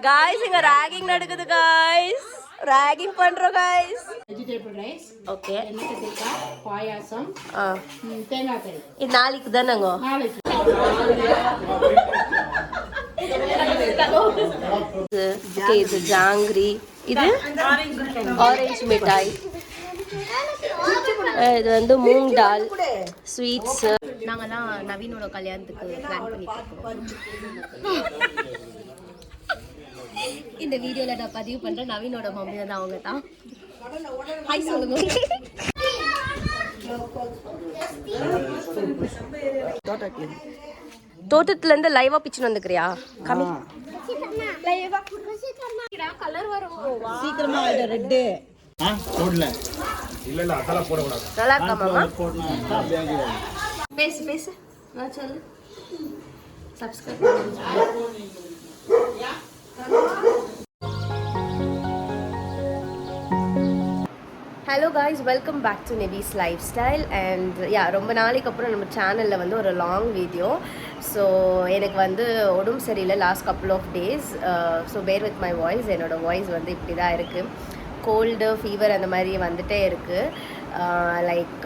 Guys இங்க ragging நடக்குது guys. Ragging பண்றோம் காய்ஸ். Vegetable rice. ஓகே. எண்ணெய் கத்திரிக்காய், பாயாசம், தேங்காய் கறி. இது நாளைக்கு தானங்க? நாளைக்கு. இது ஜாங்கிரி, இது ஆரஞ்சு மிட்டாய், இது வந்து மூங் டால் ஸ்வீட்ஸ். நாங்கெல்லாம் நவீனோட கல்யாணத்துக்கு பிளான் பண்ணிட்டு இருக்கோம். இந்த வீடியோல நான் பதிவு பண்றேன். நவீனோட மம்மி தான், அவங்க தான். ஹாய் சொல்லுங்க. தோட்டத்துல இருந்து லைவா பிச்சு வந்துக்கிறியா? கம்மி கலர் வரும் சீக்கிரமா ரெட் போடல. இல்ல இல்ல அதெல்லாம் போட கூடாது. நல்லா இருக்கா மாமா? பேசு பேசு. நான் சொல்லு. சப்ஸ்கிரைப் பண்ணுங்க. Hello guys, welcome back to Nebi's lifestyle. And ரொம்ப நாளைக்கு அப்புறம் நம்ம சேனலில் வந்து ஒரு லாங் வீடியோ. ஸோ எனக்கு வந்து உடம்பு சரியில்லை last couple of days. So bear with my voice. என்னோடய வாய்ஸ் வந்து இப்படி தான் இருக்குது. கோல்டு, ஃபீவர் அந்த மாதிரி வந்துகிட்டே இருக்குது. Like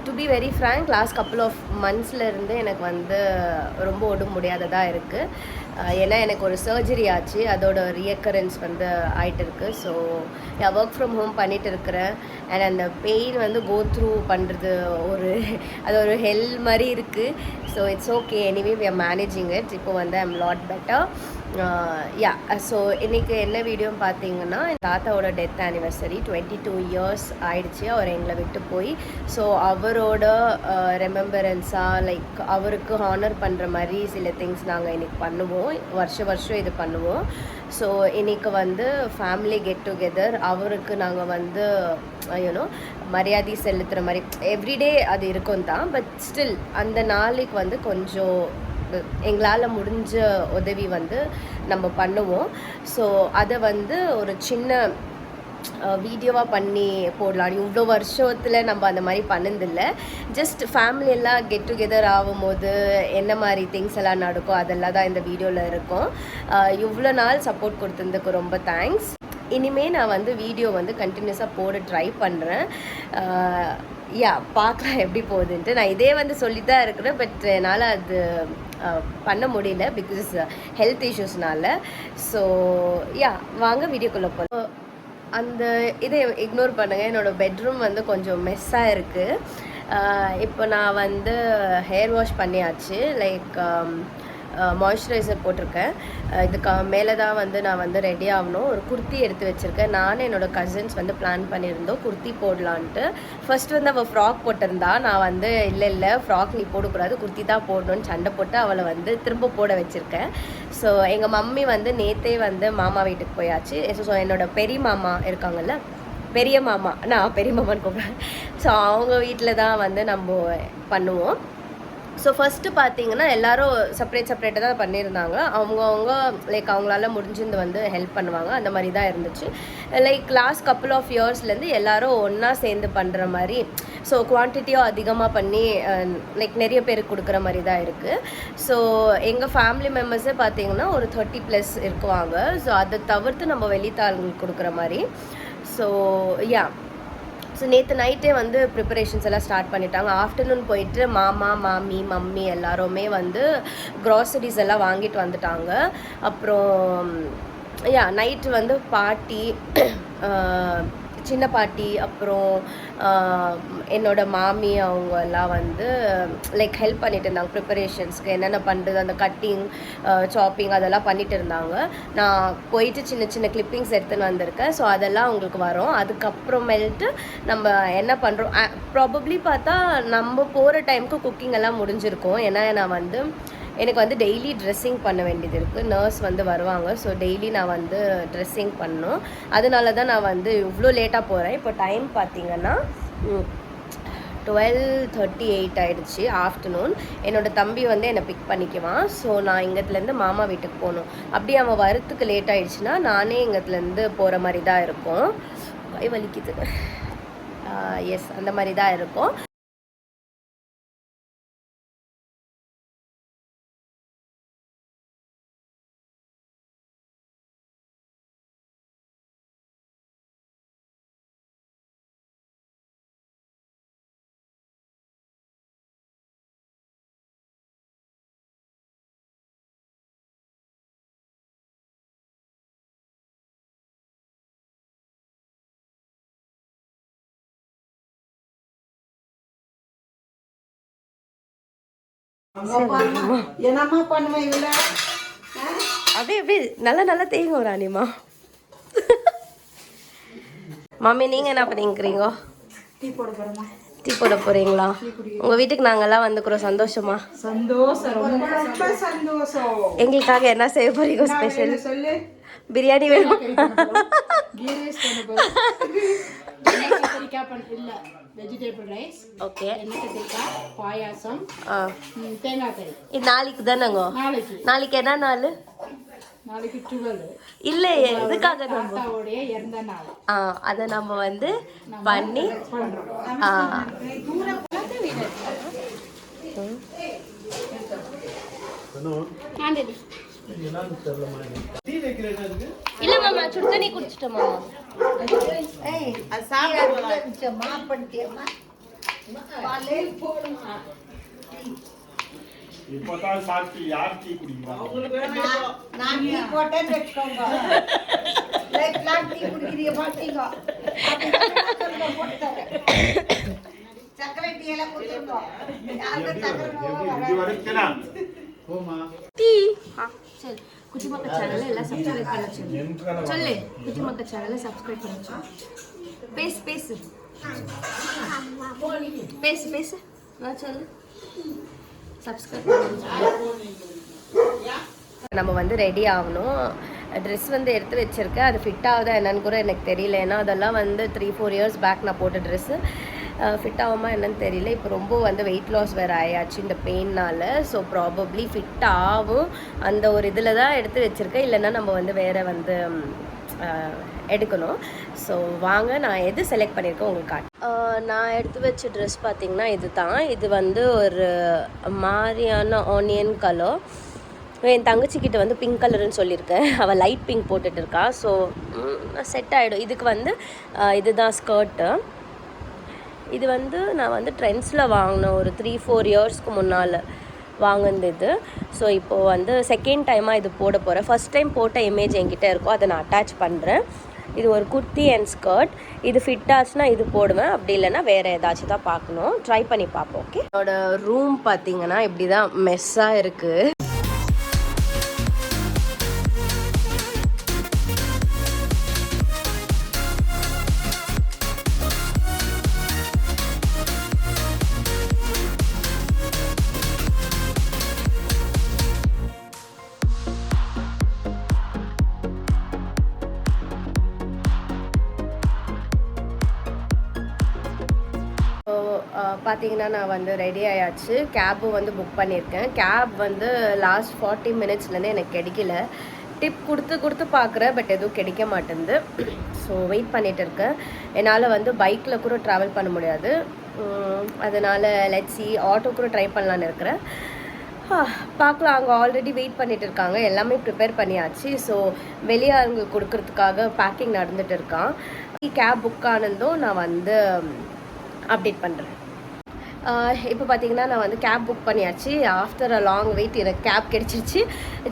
to be very frank, last couple of மந்த்ஸ்லேருந்து எனக்கு வந்து ரொம்ப உடம்பு முடியாததாக இருக்குது. ஏன்னா எனக்கு ஒரு சர்ஜரி ஆச்சு, அதோட ரீஅக்கரன்ஸ் வந்து ஆகிட்டு இருக்குது. ஸோ ஒர்க் ஃப்ரம் ஹோம் பண்ணிகிட்டு இருக்கிறேன். அண்ட் அந்த பெயின் வந்து கோ த்ரூ பண்ணுறது அது ஒரு ஹெல் மாதிரி இருக்குது. So it's okay, anyway we are managing it. இப்போ வந்து I am lot better. So இன்றைக்கி என்ன வீடியோன்னு பார்த்தீங்கன்னா, தாத்தாவோட டெத் ஆனிவர்சரி 22 இயர்ஸ் ஆயிடுச்சு அவர் எங்களை விட்டு போய். ஸோ அவரோட ரெமெம்பரன்ஸாக, லைக் அவருக்கு ஹானர் பண்ணுற மாதிரி சில திங்ஸ் நாங்கள் இன்றைக்கி பண்ணுவோம். வருஷம் இது பண்ணுவோம். ஸோ இன்றைக்கி வந்து ஃபேமிலி கெட் டுகெதர். அவருக்கு நாங்கள் வந்து மரியாதை செலுத்துகிற மாதிரி எவ்ரிடே அது இருக்கும் தான். பட் ஸ்டில் அந்த நாளைக்கு வந்து கொஞ்சம் எங்களால் முடிஞ்ச உதவி வந்து நம்ம பண்ணுவோம். ஸோ அதை வந்து ஒரு சின்ன வீடியோவாக பண்ணி போடலாம். இவ்வளோ வருஷத்தில் நம்ம அந்த மாதிரி பண்ணதில்லை. ஜஸ்ட் ஃபேமிலி எல்லாம் கெட் டுகெதர் ஆகும்போது என்ன மாதிரி திங்ஸ் எல்லாம் நடக்கும் அதெல்லாம் தான் இந்த வீடியோவில் இருக்கும். இவ்வளோ நாள் சப்போர்ட் கொடுத்ததுக்கு ரொம்ப தேங்க்ஸ். இனிமேல் நான் வந்து வீடியோ வந்து கண்டினியூஸாக போட ட்ரை பண்ணுறேன். பார்க்கலாம் எப்படி போகுதுன்ட்டு. நான் இதே வந்து சொல்லி தான் இருக்கிறேன். பட் என்னால் அது பண்ண முடியல பிகாஸ் ஹெல்த் இஷ்யூஸ்னால. ஸோ வாங்க வீடியோக்குள்ளே போகலாம். அந்த இதை இக்னோர் பண்ணுங்கள். என்னோடய பெட்ரூம் வந்து கொஞ்சம் மெஸ்ஸாக இருக்குது. இப்போ நான் வந்து ஹேர் வாஷ் பண்ணியாச்சு. லைக் மாய்ஸ்சரைசர் போட்டிருக்கேன். இதுக்கு மேலே தான் வந்து நான் வந்து ரெடி ஆகணும். ஒரு குர்த்தி எடுத்து வச்சுருக்கேன். நானும் என்னோடய கசின்ஸ் வந்து பிளான் பண்ணியிருந்தோம் குர்த்தி போடலான்ட்டு. ஃபர்ஸ்ட் வந்து அவள் ஃப்ராக் போட்டிருந்தா. நான் வந்து இல்லை ஃப்ராக் நீ போடக்கூடாது, குர்த்தி தான் போடணும்னு சண்டை போட்டு அவளை வந்து திரும்ப போட வச்சுருக்கேன். ஸோ எங்கள் மம்மி வந்து நேற்றே வந்து மாமா வீட்டுக்கு போயாச்சு. ஸோ என்னோடய பெரிய மாமா இருக்காங்கல்ல, பெரிய மாமா, நான் பெரிய மாமான்னு கூப்பிட்றேன். ஸோ அவங்க வீட்டில் தான் வந்து நம்ம பண்ணுவோம். ஸோ ஃபஸ்ட்டு பார்த்தீங்கன்னா எல்லோரும் செப்பரேட்டாக தான் பண்ணியிருந்தாங்க. அவங்கவுங்க லைக் அவங்களால முடிஞ்சிருந்து வந்து ஹெல்ப் பண்ணுவாங்க. அந்த மாதிரி தான் இருந்துச்சு. லைக் லாஸ்ட் கப்புள் ஆஃப் இயர்ஸ்லேருந்து எல்லோரும் ஒன்றா சேர்ந்து பண்ணுற மாதிரி. ஸோ குவான்டிட்டியும் அதிகமாக பண்ணி லைக் நிறைய பேருக்கு கொடுக்குற மாதிரி தான் இருக்குது. ஸோ எங்கள் ஃபேமிலி மெம்பர்ஸே பார்த்தீங்கன்னா ஒரு 30+ இருக்குவாங்க. ஸோ அதை தவிர்த்து நம்ம வெளித்தாள்களுக்கு கொடுக்குற மாதிரி. ஸோ ஸோ நேற்று நைட்டே வந்து ப்ரிப்பரேஷன்ஸ் எல்லாம் ஸ்டார்ட் பண்ணிட்டாங்க. ஆஃப்டர்நூன் போயிட்டு மாமா, மாமி, மம்மி எல்லாருமே வந்து க்ராசரிஸ் எல்லாம் வாங்கிட்டு வந்துட்டாங்க. அப்புறம் நைட்டு வந்து பாட்டி, சின்ன பாட்டி, அப்புறம் என்னோடய மாமி அவங்க எல்லாம் வந்து லைக் ஹெல்ப் பண்ணிட்டு இருந்தாங்க ப்ரிப்பரேஷன்ஸ்க்கு. என்னென்ன பண்ணுறது, அந்த கட்டிங், சாப்பிங் அதெல்லாம் பண்ணிட்டு இருந்தாங்க. நான் போயிட்டு சின்ன சின்ன கிளிப்பிங்ஸ் எடுத்துன்னு வந்திருக்கேன். ஸோ அதெல்லாம் உங்களுக்கு வரும். அதுக்கப்புறமேல்ட்டு நம்ம என்ன பண்ணுறோம், ப்ராபப்ளி பார்த்தா நம்ம போகிற டைமுக்கு குக்கிங் எல்லாம் முடிஞ்சிருக்கும். ஏன்னா நான் வந்து எனக்கு வந்து டெய்லி ட்ரெஸ்ஸிங் பண்ண வேண்டியது இருக்குது. நர்ஸ் வந்து வருவாங்க. ஸோ டெய்லி நான் வந்து ட்ரெஸ்ஸிங் பண்ணணும். அதனால தான் நான் வந்து இவ்வளோ லேட்டாக போகிறேன். இப்போ டைம் பார்த்திங்கன்னா 12:38 ஆகிடுச்சு ஆஃப்டர்நூன். என்னோடய தம்பி வந்து என்னை பிக் பண்ணிக்குவான். ஸோ நான் இங்கத்துலேருந்து மாமா வீட்டுக்கு போகணும். அப்படியே அவன் வரத்துக்கு லேட் ஆகிடுச்சுன்னா நானே இங்கத்துலேருந்து போகிற மாதிரி தான் இருக்கும். கை வலிக்குது. எஸ், அந்த மாதிரி தான் இருக்கும். என்னம்மா பண்ணுவேன் இதில் அப்படியே அப்படியே நல்லா தேங்கும் ராணிமா. மாமி நீங்கள் என்ன பண்ணிக்கிறீங்க? டீ போட போகிறோமா? டீ போட போகிறீங்களா? உங்கள் வீட்டுக்கு நாங்கள்லாம் வந்துக்கிறோம். சந்தோஷமா? சந்தோஷம், ரொம்ப சந்தோஷம். எங்களுக்காக என்ன செய்ய போறீங்க ஸ்பெஷல்? சொல்லு. பிரியாணி வேணும். கீ ரைஸ் பண்ண போகிறோம். இல்லை வெஜிடேபிள் ரைஸ். ஓகே. எண்ணெய் கத்திரிக்காய், பாயாசம், தேங்காய் கறி. இது நாளைக்கு தானேங்க? நாளைக்கு என்ன நாள்? நாளைக்கு 12. இல்லை எதுக்காக நம்ம தாத்தாவோடைய இறந்த நாள். அதை நம்ம வந்து பண்ணி இல்ல மாமா சுடு தண்ணி குடிச்சிட்டோம் மாமா. இப்பதான் சாப்பிட்டு யார் டீ குடிக்கிறாங்க? நான் டீ போட்டேன்னு வச்சுக்கோங்க. டீ குடிக்கிறீங்க பார்த்தீங்க. சக்கரை டீ எல்லாம் கொடுத்துருங்க. டீ சரி. குட்டி மக்கள் சேனலை எல்லாம் சப்ஸ்கிரைப் பண்ண சொல்லு. குட்டி மக்கள் சேனலை சப்ஸ்கிரைப் பண்ண பேசு பேசு பேசு பேசு நான் சொல்லு. சப்ஸ்கிரைப் நம்ம வந்து ரெடி ஆகணும். ட்ரெஸ் வந்து எடுத்து வச்சுருக்கேன். அது ஃபிட் ஆகுதா என்னன்னு கூட எனக்கு தெரியல. ஏன்னா அதெல்லாம் வந்து 3-4 இயர்ஸ் பேக் நான் போட்ட ட்ரெஸ்ஸு ஃபிட் ஆகுமா என்னன்னு தெரியல. இப்போ ரொம்ப வந்து வெயிட் லாஸ் வேறு ஆயாச்சு இந்த பெயினால். ஸோ ப்ராபப்ளி ஃபிட் ஆகும் அந்த ஒரு இதில் தான் எடுத்து வச்சுருக்கேன். இல்லைன்னா நம்ம வந்து வேறு வந்து எடுக்கணும். ஸோ வாங்க நான் எது செலக்ட் பண்ணியிருக்கேன் உங்களுக்கு காட்டு. நான் எடுத்து வச்ச ட்ரெஸ் பார்த்திங்கன்னா இது தான். இது வந்து ஒரு மாதிரியான ஆனியன் கலர். என் தங்கச்சிக்கிட்ட வந்து பிங்க் கலருன்னு சொல்லியிருக்கேன். அவள் லைட் பிங்க் போட்டுட்டு இருக்கா. ஸோ செட் ஆகிடும். இதுக்கு வந்து இதுதான் ஸ்கர்ட்டு. இது வந்து நான் வந்து ட்ரெண்ட்ஸில் வாங்கினேன் ஒரு 3-4 இயர்ஸ்க்கு முன்னால் வாங்கினது இது. ஸோ இப்போது வந்து செகண்ட் டைமாக இது போட போகிறேன். ஃபஸ்ட் டைம் போட்ட இமேஜ் என்கிட்ட இருக்கும், அதை நான் அட்டாச் பண்ணுறேன். இது ஒரு குர்த்தி அண்ட் ஸ்கர்ட். இது ஃபிட் ஆச்சுன்னா இது போடுவேன், அப்படி இல்லைன்னா வேறு ஏதாச்சும் தான் பார்க்கணும். ட்ரை பண்ணி பார்ப்போம். ஓகே. என்னோட ரூம் பார்த்தீங்கன்னா இப்படி தான் மெஸ்ஸாக இருக்குது. பார்த்தீங்கன்னா நான் வந்து ரெடி ஆயாச்சு. கேபும் வந்து புக் பண்ணியிருக்கேன். கேப் வந்து லாஸ்ட் 40 மினிட்ஸ்லேருந்து எனக்கு கிடைக்கல. டிப் கொடுத்து பார்க்குறேன், பட் எதுவும் கிடைக்க மாட்டேங்குது. ஸோ வெயிட் பண்ணிகிட்டு இருக்கேன். என்னால் வந்து பைக்கில் கூட ட்ராவல் பண்ண முடியாது. அதனால் லெட்ஸி ஆட்டோ கூட ட்ரை பண்ணலான்னு இருக்கிறேன். பார்க்கலாம். அங்கே ஆல்ரெடி வெயிட் பண்ணிகிட்டு இருக்காங்க. எல்லாமே ப்ரிப்பேர் பண்ணியாச்சு. ஸோ வெளியே அவங்க கொடுக்கறதுக்காக பேக்கிங் நடந்துகிட்டு இருக்கான். கேப் புக் ஆனதும் நான் வந்து அப்டேட் பண்ணுறேன். இப்போ பார்த்தீங்கன்னா நான் வந்து கேப் புக் பண்ணியாச்சு. ஆஃப்டர் அ லாங் வெயிட் எனக்கு கேப் கிடச்சிருச்சு.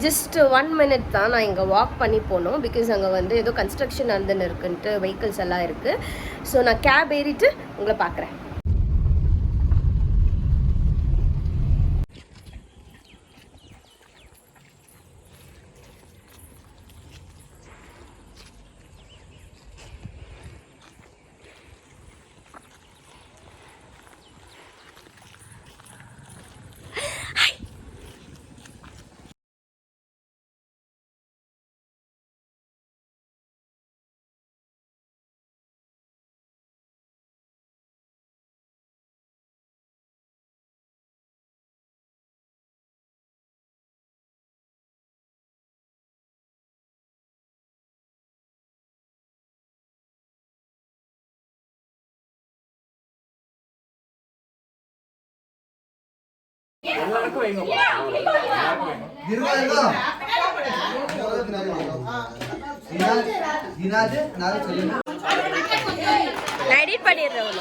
ஜஸ்ட் 1 மினிட் தான் நான் இங்கே வாக் பண்ணி போகணும். பிகாஸ் அங்கே வந்து ஏதோ கன்ஸ்ட்ரக்ஷன் நடந்துன்னு இருக்குன்ட்டு வெஹிக்கிள்ஸ் எல்லாம் இருக்குது. ஸோ நான் கேப் ஏறிட்டு உங்களை பார்க்குறேன். எடிட் பண்ணிடுறேன்.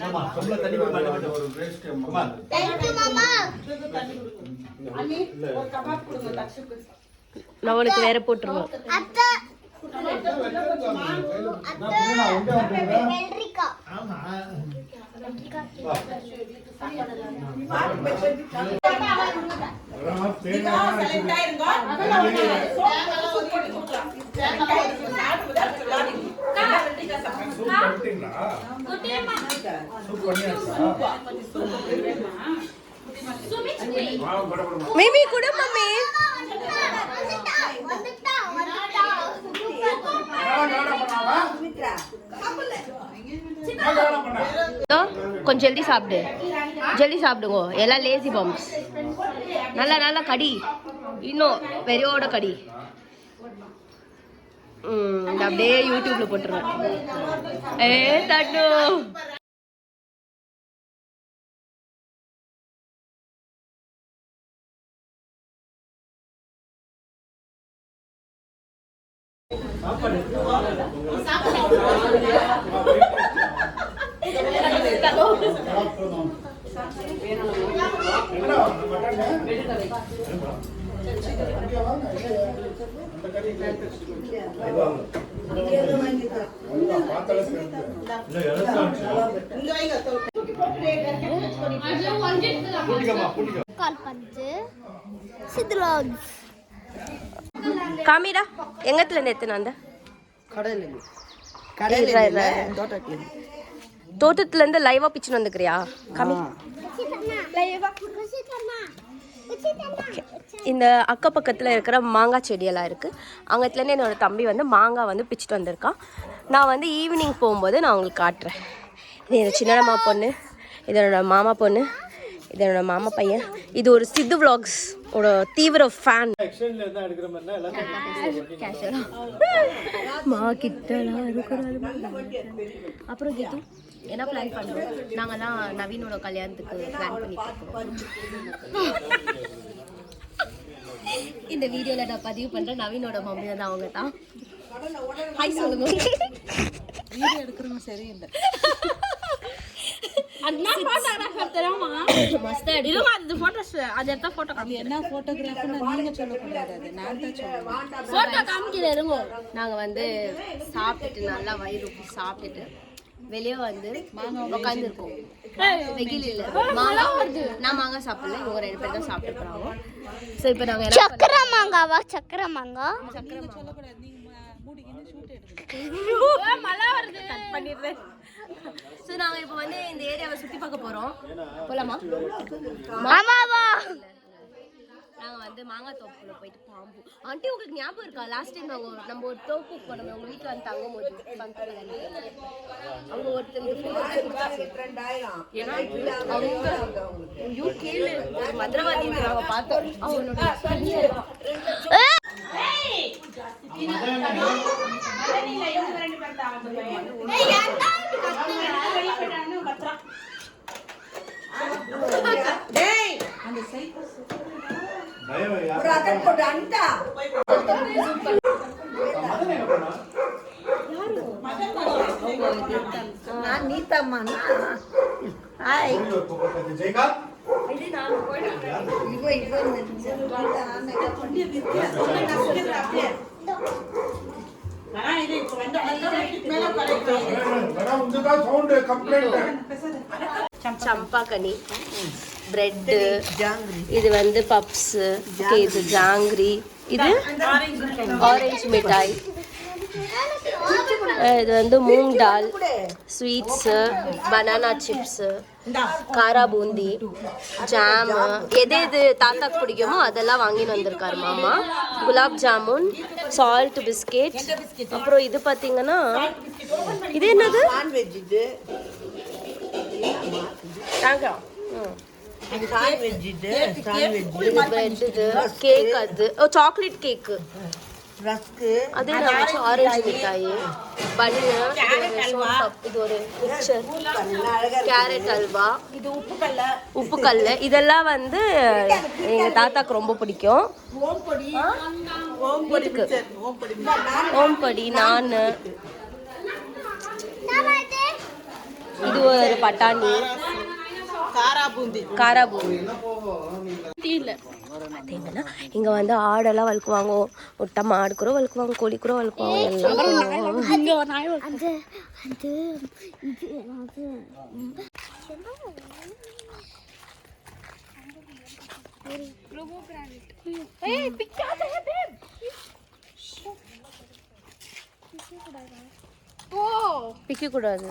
ஆமா சொல்ல தண்ணி குடிக்க ஒரு வேஸ்ட் அம்மா தேங்க்யூ மாமா அண்ணி ஒரு கபாப் கொடுங்க தக்ஷுக்கு நான் உனக்கு வேற போட்டுருவோம். அத்தை நான் வெள்ளரிக்கா ஆமா மிமி குடு மம்மி. கொஞ்சம் ஜல்தி சாப்பிடு, ஜல்தி சாப்பிடுங்க. எல்லாம் லேசி பாம்ஸ். நல்லா நல்லா கடி, இன்னும் வெறியோட கடி. இந்த அப்படியே யூடியூப்ல போட்டுருவேன். தட்டு கால்பந்து சித்லாக்ஸ் காமிடா. எங்கத்துல இருந்து எத்தனை அந்த தோட்டத்துல இருந்து லைவா பிச்சுன்னு வந்துக்கிறியா? காமி. இந்த அக்க பக்கத்தில் இருக்கிற மாங்காய் செடியெல்லாம் இருக்குது. அங்கத்துலேருந்து என்னோடய தம்பி வந்து மாங்காய் வந்து பிச்சுட்டு வந்திருக்கான். நான் வந்து ஈவினிங் போகும்போது நான் உங்களுக்கு காட்டுறேன். இது என்னோட சின்னம்மா பொண்ணு, இது என்னோட மாமா பொண்ணு, இது என்னோட மாமா பையன். இது ஒரு சித்து விலாக்ஸ் ஓட தீவிர ஃபேன். அப்புறம் கேட்டு என்ன பிளான் பண்ணுறோம்? நாங்கள் தான் நவீனோட கல்யாணத்துக்கு பிளான் பண்ணிட்டு இருக்கோம். இந்த வீடியோவில் நான் பதிவு பண்ணுறேன். நவீனோட மம்மி தான், அவங்க தான். ஹாய் சொல்லுங்க. வீடியோ எடுக்கிறவங்க சரியில்லை. நாங்க வந்து சாப்பிட்டுட்டு நல்லா வயிறு சாப்பிட்டுட்டு வெளியே வந்து உட்காந்துருக்கோம். வெயில் இல்ல, நான் மாங்காய் சாப்பிடல, இவங்க 2 பேர் தான் சாப்பிட்டு போறாங்க. ஸோ இப்போ நாங்க சக்கரை மாங்காவா? சக்கரை மாங்காய் ஸோ நாங்கள் இப்போ வந்து இந்த ஏரியாவை சுற்றி பார்க்க போகிறோம். போகலாமா? ஆமாவா? நாங்கள் வந்து மாங்காய் தோப்புக்குள்ள போயிட்டு பாம்பு. ஆண்டி உங்களுக்கு ஞாபகம் இருக்கா? லாஸ்ட் டைம் நம்ம ஒரு தோப்புக்கு போனோம். உங்கள் வீட்டில் வந்து தங்கும் போது அவங்க ஒருத்தருக்கு யூகேல ஒரு மந்திரவாதி நாங்கள் பார்த்தோம். அவனோட சம்பாக்கனி, பிரெட்டு, இது வந்து பப்ஸ், இது ஜாங்கிரி, இது ஆரஞ்சு மிட்டாய், இது வந்து மூங் டால், ஸ்வீட்ஸு, பனானா சிப்ஸு, காரா பூந்தி, ஜாமு, எது எது தாத்தாக்கு பிடிக்குமோ அதெல்லாம் வாங்கின்னு வந்திருக்காரு மாமா. குலாப் ஜாமுன், சால்ட் பிஸ்கெட், அப்புறம் இது பார்த்தீங்கன்னா இது என்னது? கேக், அது சாக்லேட் கேக்கு, அது ஆரஞ்சு மிட்டாய், பன்னு, இது ஒரு மிக்சர், கேரட் அல்வா, இது உப்புக்கல்ல. இதெல்லாம் வந்து எங்க தாத்தாக்கு ரொம்ப பிடிக்கும். ஓம்படி, நான், இது ஒரு பட்டாணி, காரா பூந்தி. பார்த்தீங்கன்னா இங்கே வந்து ஆடெல்லாம் வளர்க்குவாங்க, முட்டை மாடு கூட வளர்க்குவாங்க, கோழி கூட வளர்க்குவாங்க எல்லாம். பிக்க கூடாது.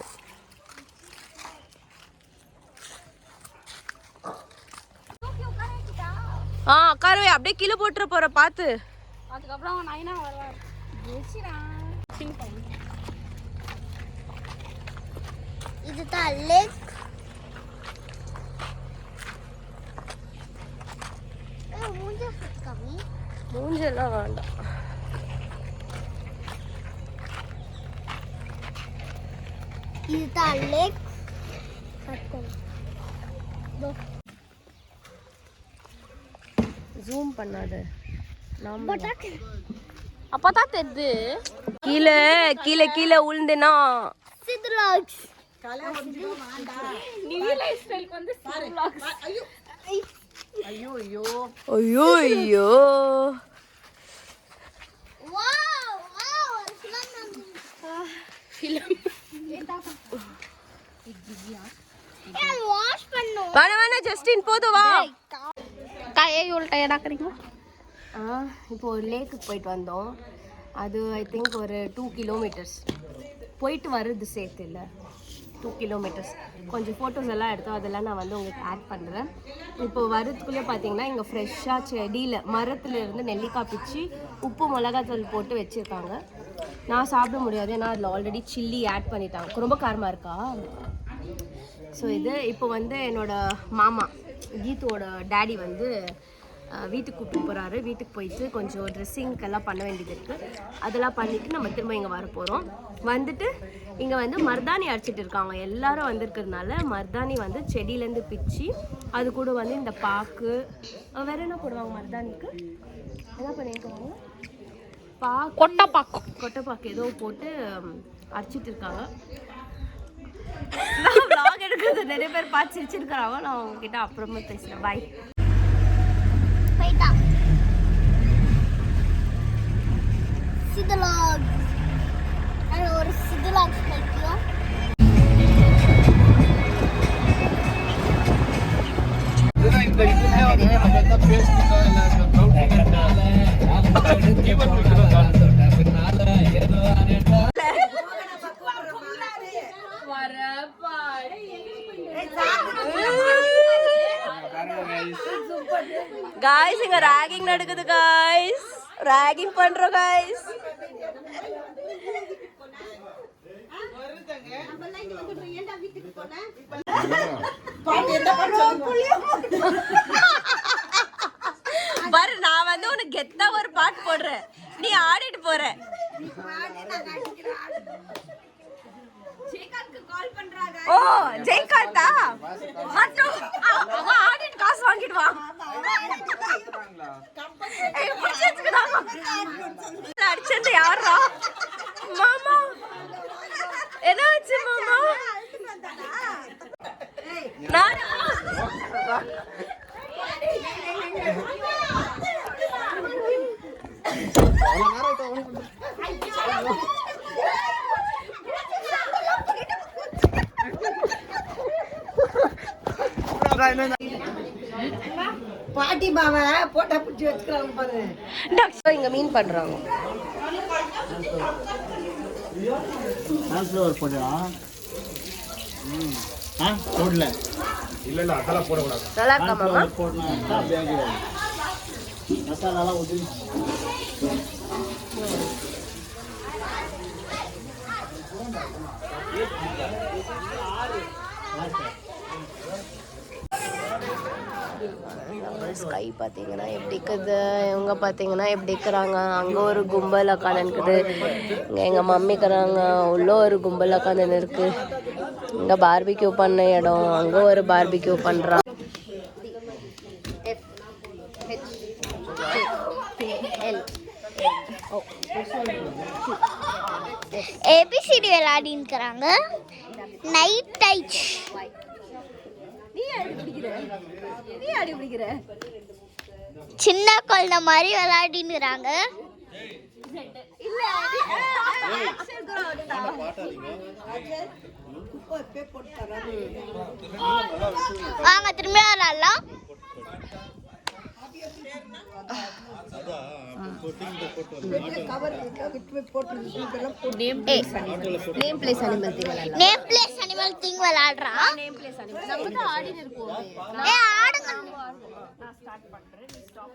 உட்காருவே, அப்படியே கீழே போட்டுற போற பார்த்து. அதுக்கப்புறம் நைனா வருவார். இதுதான் லேக். மூஞ்செல்லாம் வேண்டாம். இதுதான் லேக். ஜூம் பண்ணாத, அப்பதான் தெரியுது. கீழே கீழே கீழே உளுந்துனா சித்லாக்ஸ். ஐயோ ஐயோ. வேணா ஜஸ்டின் போதும் வா. இப்போ ஒரு லேக்குக்கு போயிட்டு வந்தோம். அது ஐ திங்க் ஒரு 2 கிலோமீட்டர்ஸ் போயிட்டு வர்றது சேர்த்து இல்லை, 2 கிலோமீட்டர்ஸ். கொஞ்சம் ஃபோட்டோஸ் எல்லாம் எடுத்தோம், அதெல்லாம் நான் வந்து உங்களுக்கு ஆட் பண்ணுறேன். இப்போ வரதுக்குள்ளே பார்த்தீங்கன்னா இங்கே ஃப்ரெஷ்ஷாக செடியில் மரத்துலேருந்து நெல்லிக்காய் பிச்சு உப்பு மிளகாத்தூள் போட்டு வச்சுருக்காங்க. நான் சாப்பிட முடியாது, ஏன்னா அதில் ஆல்ரெடி சில்லி ஆட் பண்ணிட்டாங்க. ரொம்ப காரமாக இருக்கா? ஸோ இது இப்போ வந்து என்னோடய மாமா கீத்துவோட டேடி வந்து வீட்டுக்கு கூப்பிட்டு போகிறாரு. வீட்டுக்கு போயிட்டு கொஞ்சம் ட்ரெஸ்ஸிங்க்கெல்லாம் பண்ண வேண்டியது இருக்குது. அதெல்லாம் பண்ணிவிட்டு நம்ம திரும்ப இங்கே வர போகிறோம். வந்துட்டு இங்கே வந்து மருதாணி அடிச்சிட்டு இருக்காங்க. எல்லாரும் வந்திருக்கிறதுனால மருதாணி வந்து செடியிலேருந்து பிச்சு அது கூட வந்து இந்த பாக்கு, வேறு என்ன போடுவாங்க மருதாணிக்கு, என்ன பண்ணியிருக்காங்க, கொட்டைப்பாக்கு ஏதோ போட்டு அரைச்சிட்டு இருக்காங்க. vlog எடுக்கிறது நிறைய பேர் பார்த்து சிரிச்சிருக்கிறாங்க. நான் உங்ககிட்ட அப்புறமா பேசுகிறேன். பாய். போயிட்டா சித்லாக்ஸ். அது ஒரு சித்லாக்ஸ் பைக்கியம். गाइस இங்க ராகிங் நடக்குது गाइस, ராகிங் பண்றோம் गाइस. பாரு, நான் வந்து உனக்கு கெத்தா ஒரு பாட்டு போடுறேன், நீ ஆடிட்டு போற. ஓ ஜெய்காந்தா மட்டும் அவன் ஆடிட்டு காசு வாங்கிடுவான். அடிச்சது யாரா மாமா? என்ன ஆச்சு மாமா? பாட்டி மாவ போட்டா பிடிச்சி வச்சுக்கிறாங்க பாரு. இங்க மீன் பண்றாங்க. கான்ஃப்ளவர் போடுறா? போடல. இல்ல அதெல்லாம் போடக்கூடாது. நல்லா இருக்கா மாமா? போடணும் பேக் மசாலாலாம் ஊத்தி. ஸ்கை பார்த்தீங்கன்னா எப்படி இருக்குது, இவங்க பார்த்தீங்கன்னா எப்படி இருக்கிறாங்க. அங்கே ஒரு கும்பல் உட்காந்துருக்குது, இங்கே எங்கள் மம்மி இருக்கிறாங்க, உள்ள ஒரு கும்பல் உட்காந்துன்னு இருக்குது. இங்கே பார்பிக்யூ பண்ண இடம், அங்கே ஒரு பார்பிக்யூ பண்ணுறாங்க. ஏபிசிடி விளையாடின்னு இருக்கிறாங்க. Night Dyche. நீ அடி பிடிக்கிற சின்ன குழந்தை மாதிரி விளையாடினுறாங்க. வாங்க திரும்பி விளையாடலாம். நேம் பிளேஸ் அனிமல் திங் விளையாடலாம். நேம் பிளேஸ் அனிமல் திங் விளையாடுறான். நேம் பிளேஸ் அனிமல் நம்ம தான் ஆடி இருக்கோம். ஆடுங்க. நான் ஸ்டார்ட் பண்றேன். நீ ஸ்டாப்.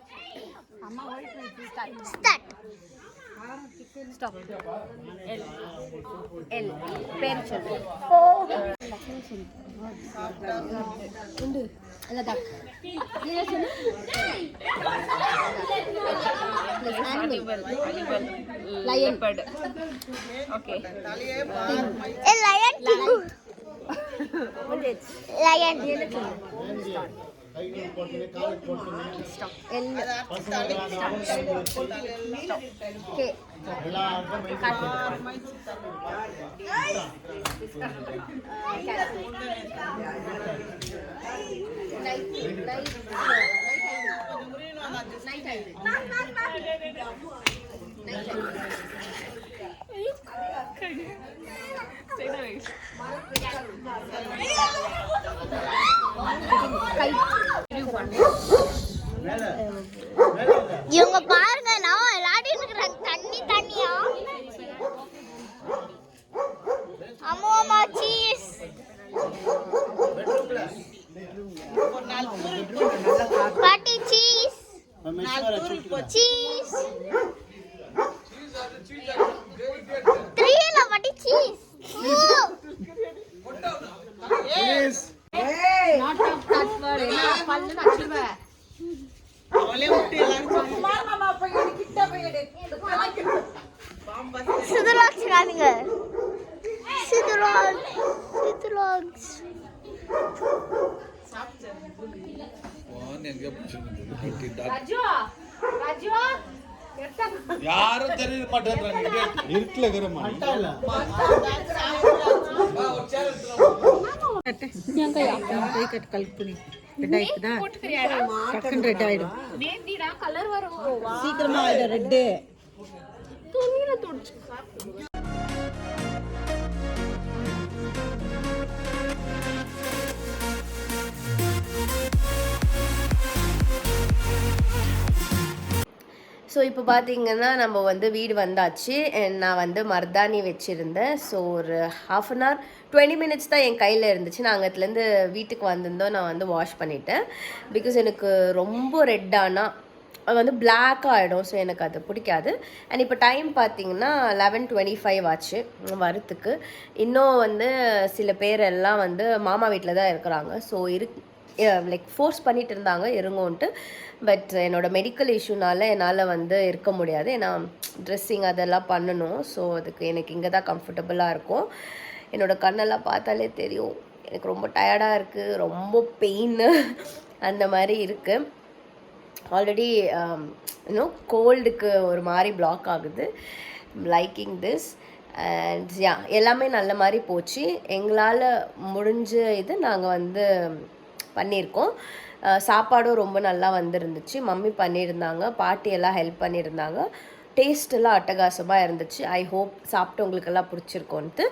அம்மா ஓடிட்டு ஸ்டார்ட். ஸ்டாப். எல் பேர் சொல்லு. உண்டு அல்ல டக். நீ சொல்லு. Animal. Lion. Okay. A lion king. Lion. Stop. L. K. இவங்க பாருங்க நான் விளையாடி இருக்கிறேன். தண்ணியா அம்மா சீஸ். பாட்டி சீஸ். சீஸ் 3 பாட்டி cheese. Not of that word. என்ன பல்லு நச்சுவே. சிதுலாக்ஸ்காதீங்க. சிதுலாக்ஸ். யாரும் தெரிய மாட்டேன்றாங்க. இருட்டுல இருக்கிறமா சீக்கிரமா ஆயிடும் ரெட்டு. ஸோ இப்போ பார்த்தீங்கன்னா நம்ம வந்து வீடு வந்தாச்சு. நான் வந்து மருதாணி வச்சுருந்தேன். ஸோ ஒரு 1/2 hour 20 minutes தான் என் கையில் இருந்துச்சு. நான் அங்கத்துலேருந்து வீட்டுக்கு வந்திருந்தோம். நான் வந்து வாஷ் பண்ணிட்டேன். பிகாஸ் எனக்கு ரொம்ப ரெட்டானா அது வந்து பிளாக் ஆகிடும். ஸோ எனக்கு அது பிடிக்காது. அண்ட் இப்போ டைம் பார்த்தீங்கன்னா 11:25 ஆச்சு வரத்துக்கு. இன்னும் வந்து சில பேர் எல்லாம் வந்து மாமா வீட்டில் தான் இருக்கிறாங்க. ஸோ லைக் ஃபோர்ஸ் பண்ணிட்டு இருந்தாங்க இருங்கோன்ட்டு. பட் என்னோடய மெடிக்கல் இஷ்யூனால என்னால் வந்து இருக்க முடியாது. ஏன்னா ட்ரெஸ்ஸிங் அதெல்லாம் பண்ணணும். ஸோ அதுக்கு எனக்கு இங்கே தான் கம்ஃபர்டபுளாக இருக்கும். என்னோடய கண்ணெல்லாம் பார்த்தாலே தெரியும் எனக்கு ரொம்ப டயர்டாக இருக்குது, ரொம்ப பெயின் அந்த மாதிரி இருக்குது. ஆல்ரெடி இன்னும் கோல்டுக்கு ஒரு மாதிரி பிளாக் ஆகுது. லைக்கிங் திஸ் அண்ட் எல்லாமே நல்ல மாதிரி போச்சு. எங்களால் முடிஞ்ச இது நாங்கள் வந்து பண்ணியிருக்கோம். சாப்பாடும் ரொம்ப நல்லா வந்துருந்துச்சு. மம்மி பண்ணியிருந்தாங்க, பாட்டி எல்லாம் ஹெல்ப் பண்ணியிருந்தாங்க. டேஸ்ட்டெல்லாம் அட்டகாசமாக இருந்துச்சு. ஐ ஹோப் சாப்பிட்டு உங்களுக்கெல்லாம் பிடிச்சிருக்கோன்ட்டு.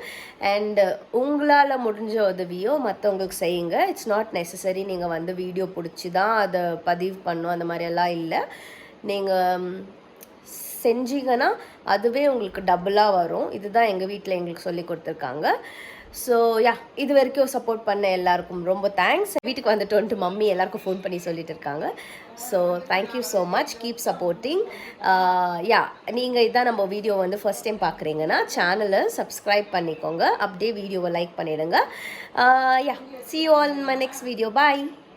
அண்டு உங்களால் முடிஞ்ச உதவியோ மற்றவங்களுக்கு செய்யுங்க. இட்ஸ் நாட் நெசசரி நீங்கள் வந்து வீடியோ பிடிச்சி தான் அதை பதிவு பண்ணும் அந்த மாதிரியெல்லாம் இல்லை. நீங்கள் செஞ்சீங்கன்னா அதுவே உங்களுக்கு டபுளாக வரும். இதுதான் எங்கள் வீட்டில் எங்களுக்கு சொல்லி கொடுத்துருக்காங்க. ஸோ இது வரைக்கும் சப்போர்ட் பண்ண எல்லாருக்கும் ரொம்ப தேங்க்ஸ். வீட்டுக்கு வந்துட்டு மம்மி எல்லாருக்கும் ஃபோன் பண்ணி சொல்லிட்டு இருக்காங்க. So thank you so much, keep supporting. நீங்கள் இதான் நம்ம வீடியோ வந்து ஃபர்ஸ்ட் டைம் பார்க்குறீங்கன்னா சேனலை சப்ஸ்கிரைப் பண்ணிக்கோங்க. அப்படியே வீடியோவை லைக் பண்ணிவிடுங்க. see you all in my next video. Bye.